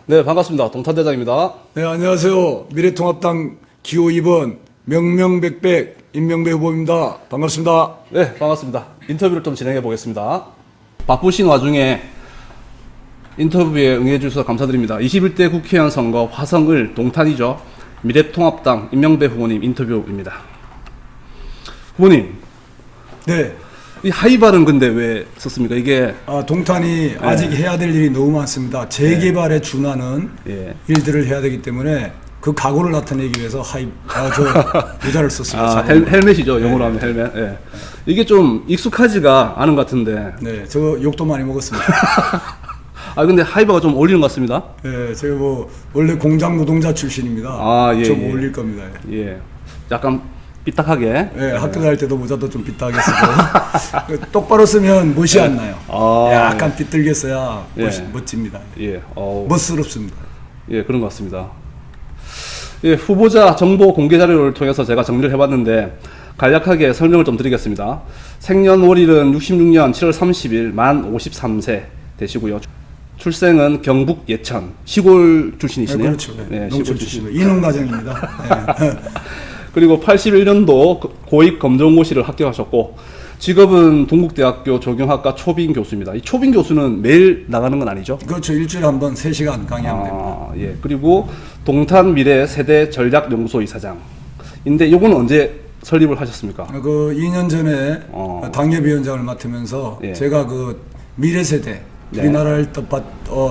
네, 반갑습니다. 동탄대장입니다. 네, 안녕하세요. 미래통합당 기호 2번 명명백백 임명배 후보입니다. 반갑습니다. 네, 반갑습니다. 인터뷰를 좀 진행해 보겠습니다. 바쁘신 와중에 인터뷰에 응해 주셔서 감사드립니다. 21대 국회의원 선거 화성을 동탄이죠. 미래통합당 임명배 후보님 인터뷰입니다. 후보님, 네. 이 하이발은 근데 왜 썼습니까? 이게 동탄이 아직 해야 될 일이 너무 많습니다. 재개발에 준하는 일들을 해야 되기 때문에 그 각오를 나타내기 위해서 모자를 썼습니다. 헬멧이죠. 영어로 하면 헬멧. 예. 이게 좀 익숙하지가 않은 것 같은데. 네, 저 욕도 많이 먹었습니다. 근데 하이바가 좀 어울리는 것 같습니다. 네, 제가 원래 공장 노동자 출신입니다. 좀 어울릴 겁니다. 예. 약간 삐딱하게. 네, 학교 다닐 때도 모자도 좀 삐딱하게 쓰고 똑바로 쓰면 멋이 안 나요. 약간 삐뚤게 써야 멋집니다. 멋스럽습니다. 예, 그런 것 같습니다. 예, 후보자 정보 공개 자료를 통해서 제가 정리를 해봤는데 간략하게 설명을 좀 드리겠습니다. 생년월일은 66년 7월 30일 만 53세 되시고요. 출생은 경북 예천 시골 출신이시네요. 그렇죠. 네, 시골 출신. 이농가정입니다. 네. 그리고 81년도 고익 검정고시를 합격하셨고 직업은 동국대학교 조경학과 초빙 교수입니다. 이 초빙 교수는 매일 나가는 건 아니죠? 그렇죠. 일주일에 한 번 3시간 강의하면 됩니다. 예. 그리고 동탄 미래 세대 전략연구소 이사장인데 이건 언제 설립을 하셨습니까? 2년 전에 당협위원장을 맡으면서 제가 미래 세대 우리나라를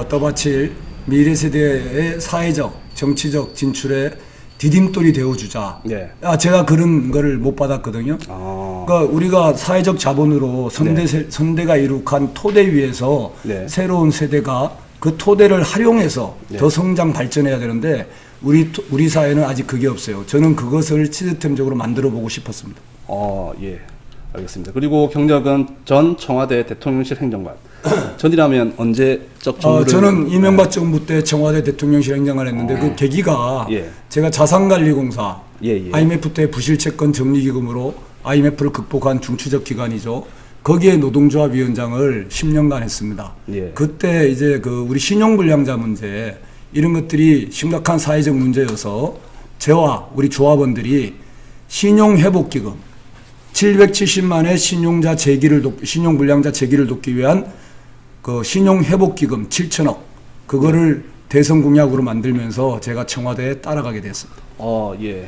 떠받칠 미래 세대의 사회적, 정치적 진출에 디딤돌이 되어주자. 제가 그런 거를 못 받았거든요. 그러니까 우리가 사회적 자본으로 선대가 이룩한 토대 위에서 새로운 세대가 그 토대를 활용해서 더 성장 발전해야 되는데 우리 사회는 아직 그게 없어요. 저는 그것을 시스템적으로 만들어 보고 싶었습니다. 예. 알겠습니다. 그리고 경력은 전 청와대 대통령실 행정관. 전이라면 언제적 정부를? 저는 이명박 정부 때 청와대 대통령실 행정관을 했는데 그 계기가 제가 자산관리공사 IMF 때 부실채권 정리기금으로 IMF를 극복한 중추적 기관이죠. 거기에 노동조합위원장을 10년간 했습니다. 그때 이제 우리 신용불량자 문제 이런 것들이 심각한 사회적 문제여서 저와 우리 조합원들이 신용회복기금 770만의 신용불량자 재기를 돕기 위한 신용회복기금 7천억 그거를 대선 공약으로 만들면서 제가 청와대에 따라가게 됐습니다. 예.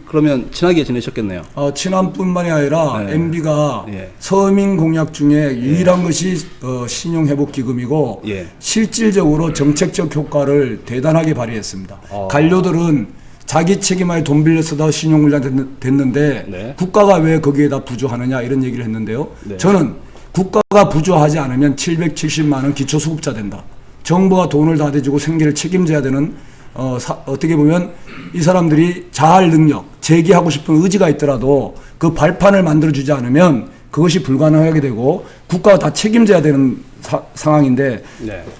그러면 친하게 지내셨겠네요. 친함뿐만이 아니라 MB가 서민 공약 중에 유일한 것이 신용회복기금이고 실질적으로 정책적 효과를 대단하게 발휘했습니다. 관료들은 자기 책임하에 돈 빌려서다 신용불량 됐는데 국가가 왜 거기에다 부조하느냐 이런 얘기를 했는데요. 저는 국가가 부조하지 않으면 770만 원 기초수급자 된다. 정부가 돈을 다 대주고 생계를 책임져야 되는 어떻게 보면 이 사람들이 자활 능력, 재기하고 싶은 의지가 있더라도 그 발판을 만들어주지 않으면 그것이 불가능하게 되고 국가가 다 책임져야 되는 상황인데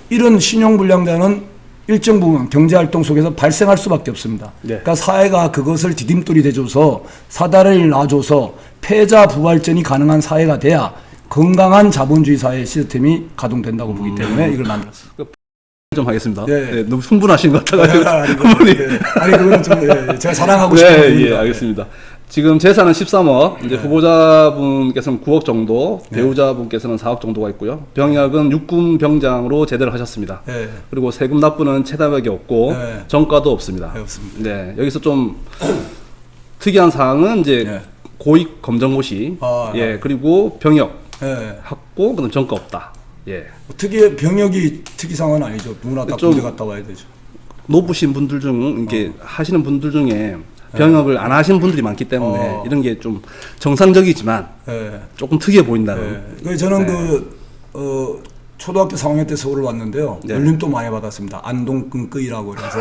이런 신용불량자는 일정 부분 경제활동 속에서 발생할 수밖에 없습니다. 그러니까 사회가 그것을 디딤돌이 대줘서 사다리를 놔줘서 패자 부활전이 가능한 사회가 돼야 건강한 자본주의 사회 시스템이 가동된다고 보기 때문에 이걸 만들었습니다. 좀 하겠습니다. 너무 흥분하신 것 같아가지고. 그거는 좀 제가 자랑하고 싶은 부분입니다. 알겠습니다. 지금 재산은 13억, 이제 후보자분께서는 9억 정도, 배우자분께서는 4억 정도가 있고요. 병역은 육군 병장으로 제대를 하셨습니다. 그리고 세금 납부는 체납액이 없고 정가도 없습니다. 없습니다. 여기서 좀 특이한 사항은 이제 고익 검정고시, 그리고 병역 학고, 그다음 정가 없다. 병역이 특이사항은 아니죠. 누구나 다 군대 갔다 와야 되죠. 높으신 분들 중, 이게 하시는 분들 중에 병역을 안 하신 분들이 많기 때문에 이런 게 좀 정상적이지만 조금 특이해 보인다는. 저는 초등학교 4학년 때 서울을 왔는데요. 놀림도 많이 받았습니다. 안동끈끄이라고 그래서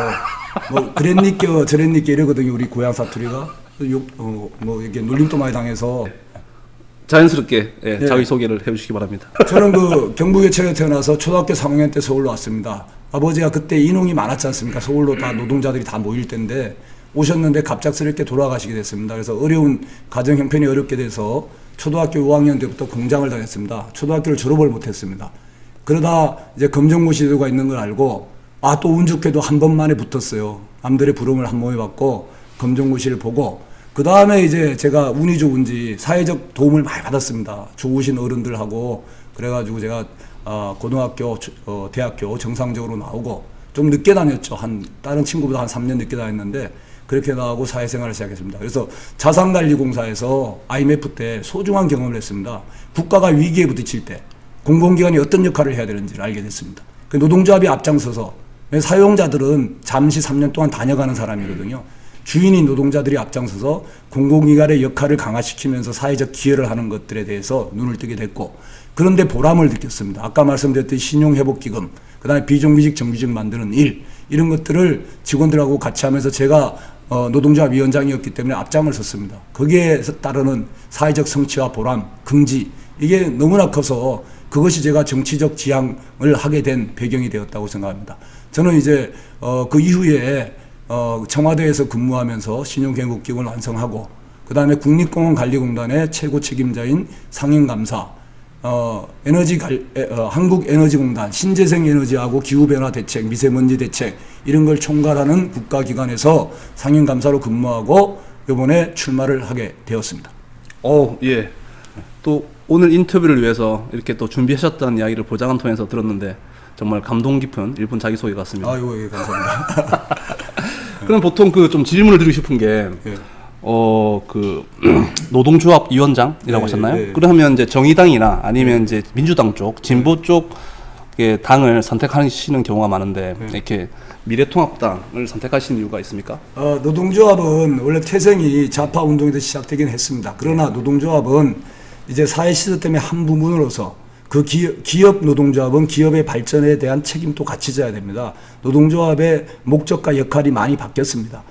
그랬니껴 저랬니껴 이러거든요. 우리 고향 사투리가 이렇게 놀림도 많이 당해서 자연스럽게 자기 소개를 해주시기 바랍니다. 저는 경북에천에 태어나서 초등학교 3학년 때 서울로 왔습니다. 아버지가 그때 인원이 많았지 않습니까? 서울로 다 노동자들이 다 모일 때인데 오셨는데 갑작스럽게 돌아가시게 됐습니다. 그래서 어려운 가정 형편이 어렵게 돼서 초등학교 5학년 때부터 공장을 다녔습니다. 초등학교를 졸업을 못했습니다. 그러다 이제 검정고시도가 있는 걸 알고 또 운 좋게도 한 번만에 붙었어요. 남들의 부름을 한 몸에 받고 검정고시를 보고 그 다음에 이제 제가 운이 좋은지 사회적 도움을 많이 받았습니다. 좋으신 어른들하고 그래가지고 제가 고등학교, 대학교 정상적으로 나오고 좀 늦게 다녔죠. 다른 친구보다 한 3년 늦게 다녔는데 그렇게 나오고 사회생활을 시작했습니다. 그래서 자산관리공사에서 IMF 때 소중한 경험을 했습니다. 국가가 위기에 부딪힐 때 공공기관이 어떤 역할을 해야 되는지를 알게 됐습니다. 그 노동조합이 앞장서서 사용자들은 잠시 3년 동안 다녀가는 사람이거든요. 주인인 노동자들이 앞장서서 공공기관의 역할을 강화시키면서 사회적 기여를 하는 것들에 대해서 눈을 뜨게 됐고 그런데 보람을 느꼈습니다. 아까 말씀드렸던 신용회복기금, 그 다음에 비정규직 정규직 만드는 일 이런 것들을 직원들하고 같이 하면서 제가 노동조합 위원장이었기 때문에 앞장을 섰습니다. 거기에 따르는 사회적 성취와 보람, 긍지 이게 너무나 커서 그것이 제가 정치적 지향을 하게 된 배경이 되었다고 생각합니다. 저는 이제 그 이후에 청와대에서 근무하면서 신용회복기금을 완성하고 그 다음에 국립공원관리공단의 최고 책임자인 상임감사, 한국에너지공단, 신재생에너지하고 기후변화 대책, 미세먼지 대책 이런 걸 총괄하는 국가기관에서 상임감사로 근무하고 이번에 출마를 하게 되었습니다. 예. 또 오늘 인터뷰를 위해서 이렇게 또 준비하셨다는 이야기를 보좌관 통해서 들었는데 정말 감동 깊은 1분 자기소개 같습니다. 예, 감사합니다. 그럼 보통 그 좀 질문을 드리고 싶은 게 예. 그 노동조합 위원장이라고 하셨나요? 그러면 이제 정의당이나 아니면 이제 민주당 쪽, 진보 쪽의 당을 선택하시는 경우가 많은데 이렇게 미래통합당을 선택하신 이유가 있습니까? 노동조합은 원래 태생이 좌파 운동에서 시작되긴 했습니다. 그러나 노동조합은 이제 사회 시스템의 한 부분으로서 그 기업 노동조합은 기업의 발전에 대한 책임도 같이 져야 됩니다. 노동조합의 목적과 역할이 많이 바뀌었습니다.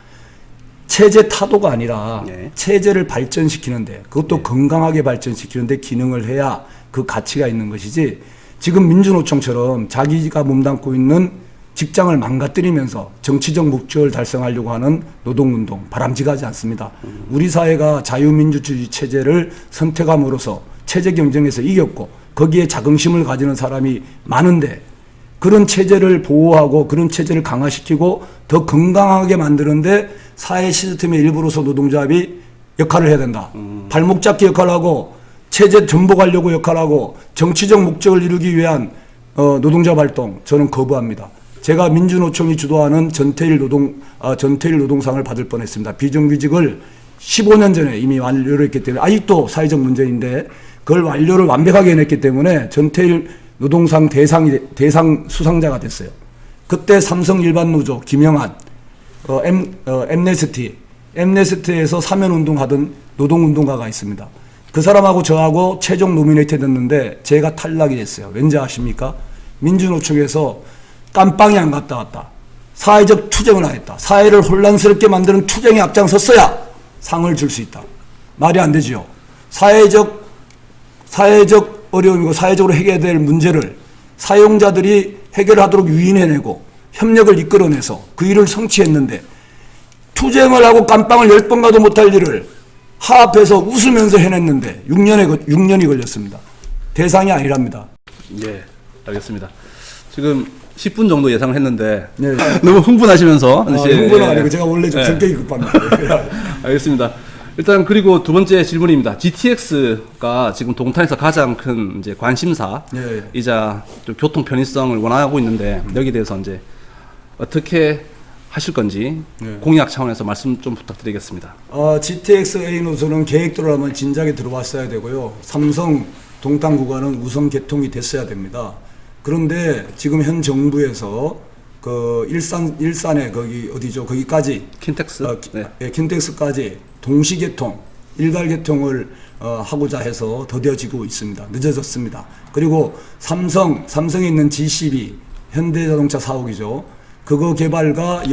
체제 타도가 아니라 체제를 발전시키는데 그것도 건강하게 발전시키는데 기능을 해야 그 가치가 있는 것이지 지금 민주노총처럼 자기가 몸담고 있는 직장을 망가뜨리면서 정치적 목적을 달성하려고 하는 노동운동 바람직하지 않습니다. 우리 사회가 자유민주주의 체제를 선택함으로써 체제 경쟁에서 이겼고 거기에 자긍심을 가지는 사람이 많은데 그런 체제를 보호하고 그런 체제를 강화시키고 더 건강하게 만드는데 사회 시스템의 일부로서 노동조합이 역할을 해야 된다. 발목 잡기 역할을 하고 체제 전복하려고 역할을 하고 정치적 목적을 이루기 위한 노동조합 활동 저는 거부합니다. 제가 민주노총이 주도하는 전태일 노동상을 받을 뻔했습니다. 비정규직을 15년 전에 이미 완료를 했기 때문에 아직도 사회적 문제인데 그걸 완료를 완벽하게 해냈기 때문에 전태일 노동상 대상 수상자가 됐어요. 그때 삼성 일반노조 김영한, 엠네스티에서 사면운동하던 노동운동가가 있습니다. 그 사람하고 저하고 최종 노미네이트 됐는데 제가 탈락이 됐어요. 왠지 아십니까? 민주노총에서 깜빵이 안 갔다 왔다. 사회적 투쟁을 하겠다. 사회를 혼란스럽게 만드는 투쟁에 앞장섰어야 상을 줄 수 있다. 말이 안 되지요. 사회적 어려움이고 사회적으로 해결해야 될 문제를 사용자들이 해결하도록 유인해내고 협력을 이끌어내서 그 일을 성취했는데 투쟁을 하고 깜빵을 10번 가도 못할 일을 하합해서 웃으면서 해냈는데 6년이 걸렸습니다. 대상이 아니랍니다. 예, 알겠습니다. 지금 10분 정도 예상을 했는데 너무 흥분하시면서 흥분은 아니고 제가 원래 좀 성격이 급합니다. 알겠습니다. 일단 그리고 두 번째 질문입니다. GTX가 지금 동탄에서 가장 큰 이제 관심사이자 또 교통 편의성을 원하고 있는데 여기에 대해서 이제 어떻게 하실 건지 공약 차원에서 말씀 좀 부탁드리겠습니다. GTX A 노선은 계획대로라면 진작에 들어왔어야 되고요. 삼성 동탄 구간은 우선 개통이 됐어야 됩니다. 그런데 지금 현 정부에서 그 일산에 거기 어디죠? 거기까지 킨텍스 킨텍스까지 동시 개통, 일괄 개통을 하고자 해서 더뎌지고 있습니다. 늦어졌습니다. 그리고 삼성에 있는 G12 현대자동차 사옥이죠. 그거 개발과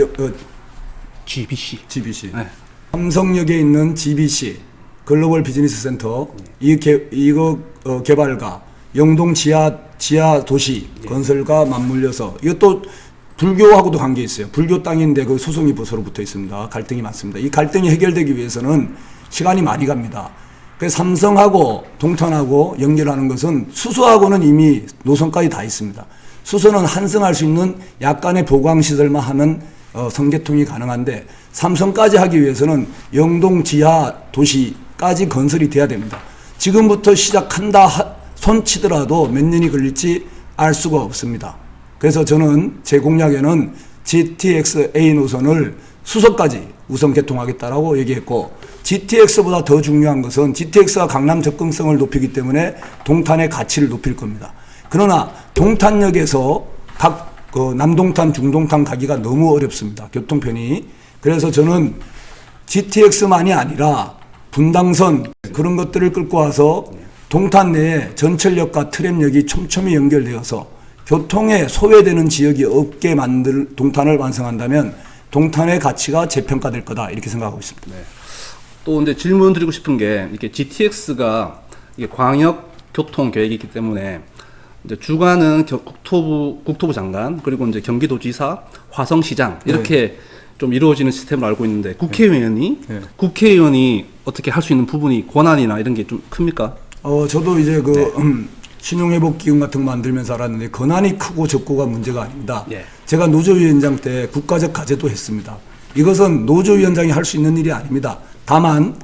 GBC. 네. 삼성역에 있는 GBC 글로벌 비즈니스 센터 이거 개발과 영동 지하 도시 건설과 맞물려서 이것도 불교하고도 관계 있어요. 불교 땅인데 그 소송이 서로 붙어 있습니다. 갈등이 많습니다. 이 갈등이 해결되기 위해서는 시간이 많이 갑니다. 그래서 삼성하고 동탄하고 연결하는 것은 수소하고는 이미 노선까지 다 있습니다. 수소는 환승할 수 있는 약간의 보강시설만 하면 선개통이 가능한데 삼성까지 하기 위해서는 영동 지하 도시까지 건설이 돼야 됩니다. 지금부터 시작한다 손치더라도 몇 년이 걸릴지 알 수가 없습니다. 그래서 저는 제 공약에는 GTX-A 노선을 수서까지 우선 개통하겠다라고 얘기했고, GTX보다 더 중요한 것은 GTX가 강남 접근성을 높이기 때문에 동탄의 가치를 높일 겁니다. 그러나 동탄역에서 각 남동탄, 중동탄 가기가 너무 어렵습니다. 교통편이. 그래서 저는 GTX만이 아니라 분당선 그런 것들을 끌고 와서 동탄 내에 전철역과 트램역이 촘촘히 연결되어서 교통에 소외되는 지역이 없게 만들 동탄을 완성한다면 동탄의 가치가 재평가될 거다 이렇게 생각하고 있습니다. 네. 또 이제 질문 드리고 싶은 게 이게 GTX가 이게 광역 교통 계획이기 때문에 이제 주관은 국토부 장관 그리고 이제 경기도지사, 화성시장 이렇게 네. 좀 이루어지는 시스템으로 알고 있는데 국회의원이 어떻게 할 수 있는 부분이 권한이나 이런 게 좀 큽니까? 저도 이제 신용회복기금 같은 거 만들면서 알았는데 권한이 크고 적고가 문제가 아닙니다. 예. 제가 노조위원장 때 국가적 과제도 했습니다. 이것은 노조위원장이 할 수 있는 일이 아닙니다. 다만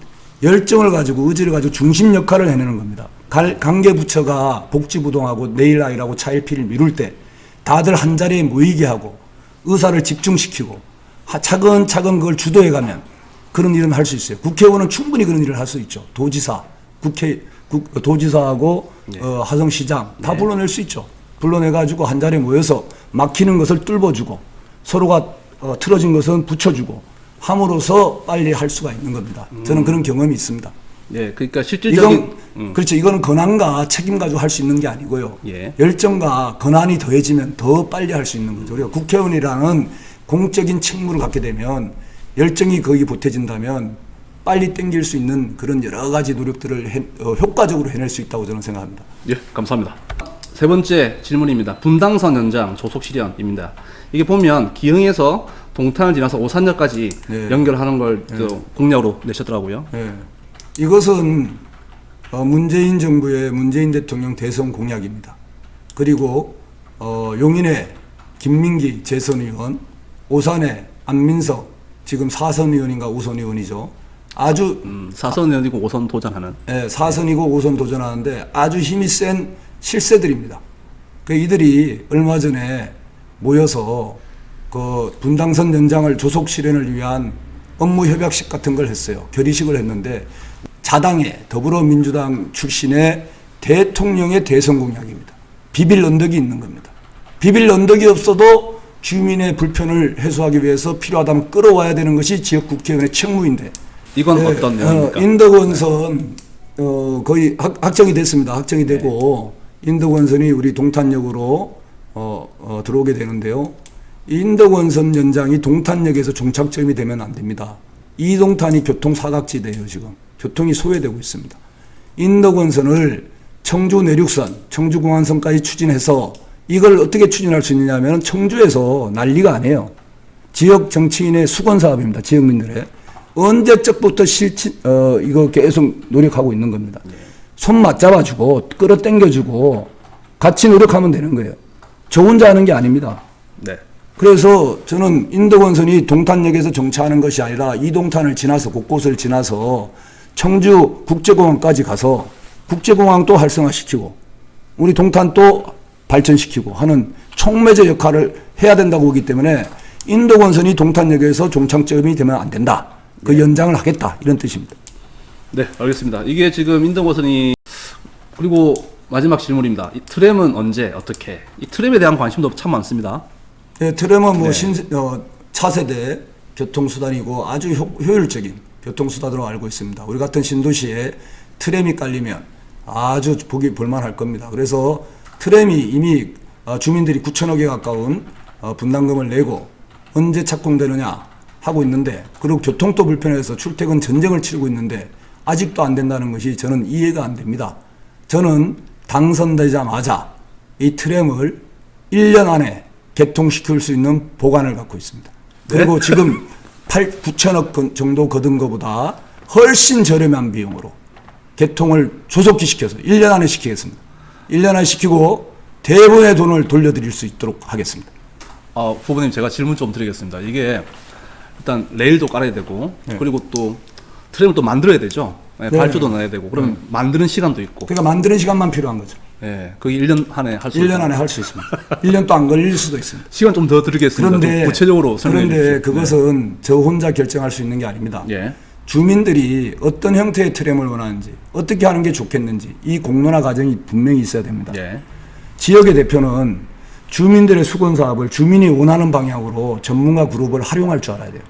열정을 가지고 의지를 가지고 중심 역할을 해내는 겁니다. 관계부처가 복지부동하고 내일아이라고 차일피일 미룰 때 다들 한 자리에 모이게 하고 의사를 집중시키고 차근차근 그걸 주도해가면 그런 일은 할 수 있어요. 국회의원은 충분히 그런 일을 할 수 있죠. 도지사, 도지사하고 화성시장 다 불러낼 수 있죠. 불러내가지고 한 자리에 모여서 막히는 것을 뚫어주고 서로가 틀어진 것은 붙여주고 함으로써 빨리 할 수가 있는 겁니다. 저는 그런 경험이 있습니다. 예, 그러니까 실질적인 그렇죠. 이거는 권한과 책임 가지고 할 수 있는 게 아니고요. 예. 열정과 권한이 더해지면 더 빨리 할 수 있는 거죠. 우리가 국회의원이라는 공적인 책무를 갖게 되면 열정이 거기 보태진다면 빨리 땡길 수 있는 그런 여러 가지 노력들을 효과적으로 해낼 수 있다고 저는 생각합니다. 예, 감사합니다. 세 번째 질문입니다. 분당선 연장 조속 실현입니다. 이게 보면 기흥에서 동탄을 지나서 오산역까지 네. 연결하는 걸 네. 공약으로 내셨더라고요. 네. 이것은 문재인 정부의 문재인 대통령 대선 공약입니다. 그리고 용인의 김민기 재선 의원, 오산의 안민석 지금 4선 의원인가 5선 의원이죠. 아주 4선 의원이고 5선 도전하는. 네, 4선이고 5선 도전하는데 아주 힘이 센 실세들입니다. 이들이 얼마 전에 모여서 그 분당선 연장을 조속 실현을 위한 업무 협약식 같은 걸 했어요. 결의식을 했는데 자당의 더불어민주당 출신의 대통령의 대선 공약입니다. 비빌 언덕이 있는 겁니다. 비빌 언덕이 없어도 주민의 불편을 해소하기 위해서 필요하다면 끌어와야 되는 것이 지역 국회의원의 책무인데 이건 네, 어떤 내용입니까? 인덕원선 거의 확정이 됐습니다. 확정이 되고 네. 인덕원선이 우리 동탄역으로 들어오게 되는데요. 인덕원선 연장이 동탄역에서 종착점이 되면 안 됩니다. 이동탄이 교통사각지대예요. 지금 교통이 소외되고 있습니다. 인덕원선을 청주 내륙선, 청주공안선까지 추진해서 이걸 어떻게 추진할 수 있느냐면 청주에서 난리가 아니에요. 지역 정치인의 수건 사업입니다. 지역민들의. 언제적부터 이거 계속 노력하고 있는 겁니다. 손 맞잡아주고 끌어당겨주고 같이 노력하면 되는 거예요. 저 혼자 하는 게 아닙니다. 네. 그래서 저는 인덕원선이 동탄역에서 정차하는 것이 아니라 이동탄을 지나서 곳곳을 지나서 청주 국제공항까지 가서 국제공항 또 활성화시키고 우리 동탄 또 발전시키고 하는 촉매제 역할을 해야 된다고 보기 때문에 인덕원선이 동탄역에서 종착점이 되면 안 된다. 그 연장을 하겠다. 이런 뜻입니다. 네, 알겠습니다. 이게 지금 인덕원선이 그리고 마지막 질문입니다. 이 트램은 언제 어떻게? 이 트램에 대한 관심도 참 많습니다. 네, 트램은 뭐 차세대 교통수단이고 아주 효율적인 교통수단으로 알고 있습니다. 우리 같은 신도시에 트램이 깔리면 아주 보기 볼만할 겁니다. 그래서 트램이 이미 주민들이 9천억에 가까운 분담금을 내고 언제 착공되느냐 하고 있는데 그리고 교통도 불편해서 출퇴근 전쟁을 치르고 있는데 아직도 안 된다는 것이 저는 이해가 안 됩니다. 저는 당선되자마자 이 트램을 1년 안에 개통시킬 수 있는 보관을 갖고 있습니다. 그리고 네? 지금 9천억 정도 거둔 것보다 훨씬 저렴한 비용으로 개통을 조속히 시켜서 1년 안에 시키겠습니다. 1년 안에 시키고 대부분의 돈을 돌려드릴 수 있도록 하겠습니다. 후보님 제가 질문 좀 드리겠습니다. 이게 일단 레일도 깔아야 되고 네. 그리고 또 트램을 또 만들어야 되죠. 네, 네. 발주도 넣어야 되고 그러면 만드는 시간도 있고. 그러니까 만드는 시간만 필요한 거죠. 예, 그게 1년 안에 할 수 1년 안에 할 수 있습니다. 1년 또 안 걸릴 수도 있습니다. 시간 좀 더 드리겠습니다. 좀 구체적으로 설명해 주십시오. 그런데 그것은 저 혼자 결정할 수 있는 게 아닙니다. 예. 주민들이 어떤 형태의 트램을 원하는지 어떻게 하는 게 좋겠는지 이 공론화 과정이 분명히 있어야 됩니다. 예. 지역의 대표는 주민들의 수건 사업을 주민이 원하는 방향으로 전문가 그룹을 활용할 줄 알아야 돼요.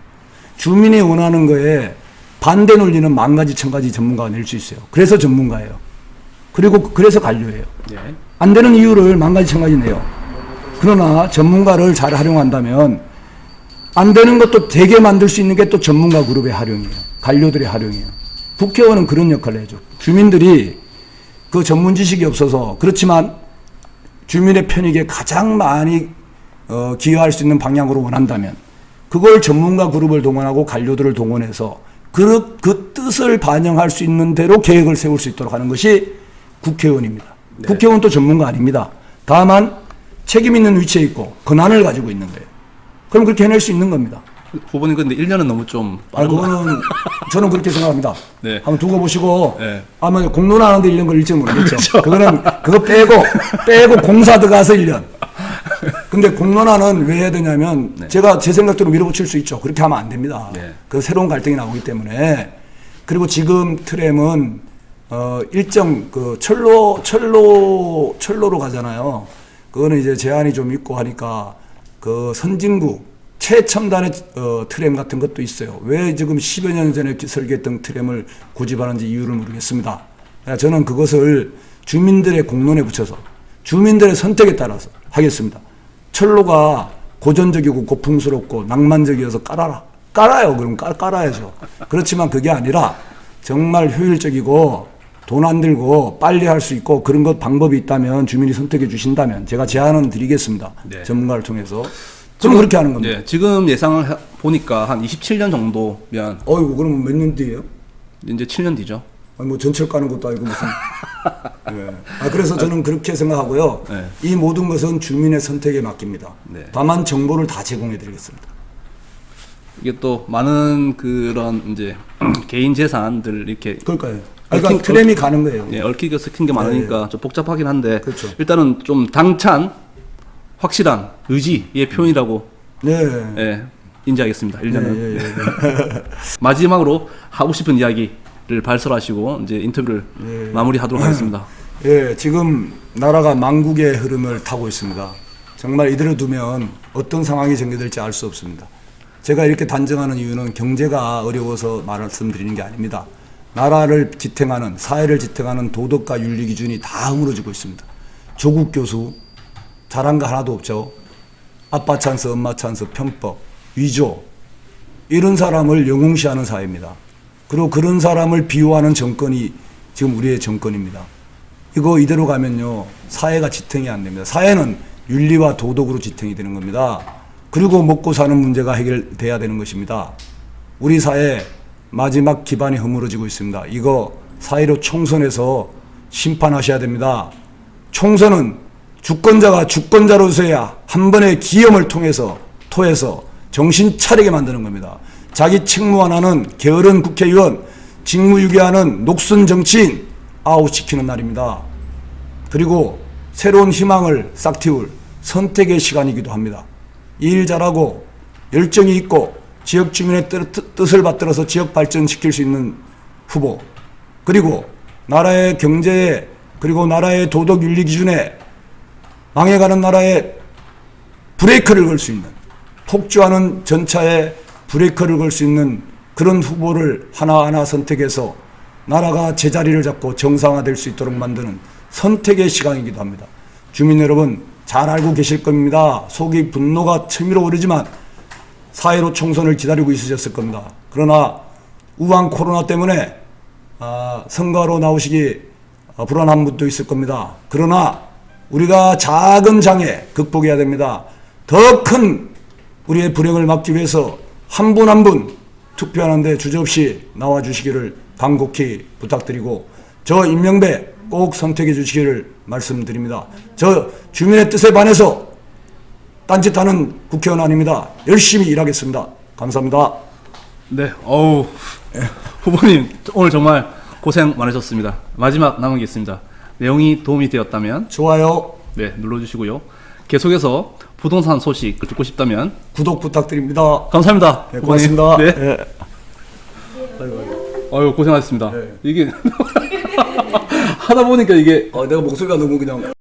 주민이 원하는 거에 반대 논리는 만 가지 천 가지 전문가가 낼 수 있어요. 그래서 전문가예요. 그리고 그래서 관료예요. 예. 안 되는 이유를 만 가지 천 가지 내요. 그러나 전문가를 잘 활용한다면 안 되는 것도 되게 만들 수 있는 게 또 전문가 그룹의 활용이에요. 관료들의 활용이에요. 국회의원은 그런 역할을 해줘. 주민들이 그 전문 지식이 없어서 그렇지만 주민의 편익에 가장 많이 기여할 수 있는 방향으로 원한다면 그걸 전문가 그룹을 동원하고 관료들을 동원해서 그 뜻을 반영할 수 있는 대로 계획을 세울 수 있도록 하는 것이 국회의원입니다. 네. 국회의원은 또 전문가 아닙니다. 다만 책임 있는 위치에 있고 권한을 가지고 있는 거예요. 그럼 그렇게 해낼 수 있는 겁니다. 후보님 근데 1년은 너무 좀 빠른 거 같아요. 그거는 저는 그렇게 생각합니다. 네. 한번 두고 보시고 네. 아마 공론하는데 1년 걸릴지 모르겠죠. 그렇죠. 그거 빼고 공사 들어가서 1년. 근데 공론화는 왜 해야 되냐면 네. 제가 제 생각대로 밀어붙일 수 있죠. 그렇게 하면 안 됩니다. 네. 그 새로운 갈등이 나오기 때문에. 그리고 지금 트램은 일정 그 철로로 가잖아요. 그거는 이제 제한이 좀 있고 하니까 그 선진국 최첨단의 트램 같은 것도 있어요. 왜 지금 10여 년 전에 설계했던 트램을 고집하는지 이유를 모르겠습니다. 저는 그것을 주민들의 공론에 붙여서 주민들의 선택에 따라서 하겠습니다. 철로가 고전적이고 고풍스럽고 낭만적이어서 깔아요. 그럼 깔아야죠. 그렇지만 그게 아니라 정말 효율적이고 돈 안 들고 빨리 할 수 있고 그런 것 방법이 있다면 주민이 선택해 주신다면 제가 제안은 드리겠습니다. 네. 전문가를 통해서. 그럼 그렇게 하는 겁니다. 네, 지금 예상을 보니까 한 27년 정도면 어이구, 그럼 몇 년 뒤에요? 이제 7년 뒤죠. 아니, 뭐 전철 가는 것도 아니고 무슨. 네. 그래서 저는 그렇게 생각하고요. 네. 이 모든 것은 주민의 선택에 맡깁니다. 네. 다만 정보를 다 제공해 드리겠습니다. 이게 또 많은 그런 이제 개인 재산들 이렇게 그럴까요? 그러니까 트램이 가는 거예요. 예, 얽히고 섞인 게 많으니까 좀 복잡하긴 한데 그렇죠. 일단은 좀 당찬 확실한 의지의 표현이라고 네. 예, 인지하겠습니다. 1년은. 예. 마지막으로 하고 싶은 이야기를 발설하시고 이제 인터뷰를 마무리하도록 하겠습니다. 예, 지금 나라가 망국의 흐름을 타고 있습니다. 정말 이대로 두면 어떤 상황이 전개될지 알 수 없습니다. 제가 이렇게 단정하는 이유는 경제가 어려워서 말씀드리는 게 아닙니다. 나라를 지탱하는, 사회를 지탱하는 도덕과 윤리 기준이 다 허물어지고 있습니다. 조국 교수, 잘한 거 하나도 없죠. 아빠 찬스, 엄마 찬스, 편법, 위조, 이런 사람을 영웅시하는 사회입니다. 그리고 그런 사람을 비호하는 정권이 지금 우리의 정권입니다. 이거 이대로 가면요, 사회가 지탱이 안 됩니다. 사회는 윤리와 도덕으로 지탱이 되는 겁니다. 그리고 먹고 사는 문제가 해결돼야 되는 것입니다. 우리 사회 마지막 기반이 허물어지고 있습니다. 이거 4.15 총선에서 심판하셔야 됩니다. 총선은 주권자가 주권자로서야 한 번의 기염을 토해서 정신 차리게 만드는 겁니다. 자기 책무하나는 게으른 국회의원, 직무유기하는 녹슨 정치인 아웃시키는 날입니다. 그리고 새로운 희망을 싹틔울 선택의 시간이기도 합니다. 일 잘하고 열정이 있고 지역 주민의 뜻을 받들어서 지역 발전시킬 수 있는 후보, 그리고 나라의 경제에 그리고 나라의 도덕 윤리 기준에 망해가는 나라에 브레이크를 걸 수 있는, 폭주하는 전차에 브레이크를 걸 수 있는 그런 후보를 하나하나 선택해서 나라가 제자리를 잡고 정상화될 수 있도록 만드는 선택의 시간이기도 합니다. 주민 여러분 잘 알고 계실 겁니다. 속이 분노가 치밀어 오르지만 4.15 총선을 기다리고 있으셨을 겁니다. 그러나 우한 코로나 때문에 선거로 나오시기 불안한 분도 있을 겁니다. 그러나 우리가 작은 장애 극복해야 됩니다. 더 큰 우리의 불행을 막기 위해서 한 분 한 분 투표하는데 주저없이 나와 주시기를 간곡히 부탁드리고, 저 임명배 꼭 선택해 주시기를 말씀드립니다. 저 주민의 뜻에 반해서 딴짓하는 국회의원 아닙니다. 열심히 일하겠습니다. 감사합니다. 네, 어우, 후보님 오늘 정말 고생 많으셨습니다. 마지막 남은 게 있습니다. 내용이 도움이 되었다면 좋아요, 네, 눌러주시고요. 계속해서 부동산 소식을 듣고 싶다면 구독 부탁드립니다. 감사합니다. 네, 고맙습니다. 네. 네. 아유, 고생하셨습니다. 네. 이게 하다 보니까 이게 내가 목소리가 너무 그냥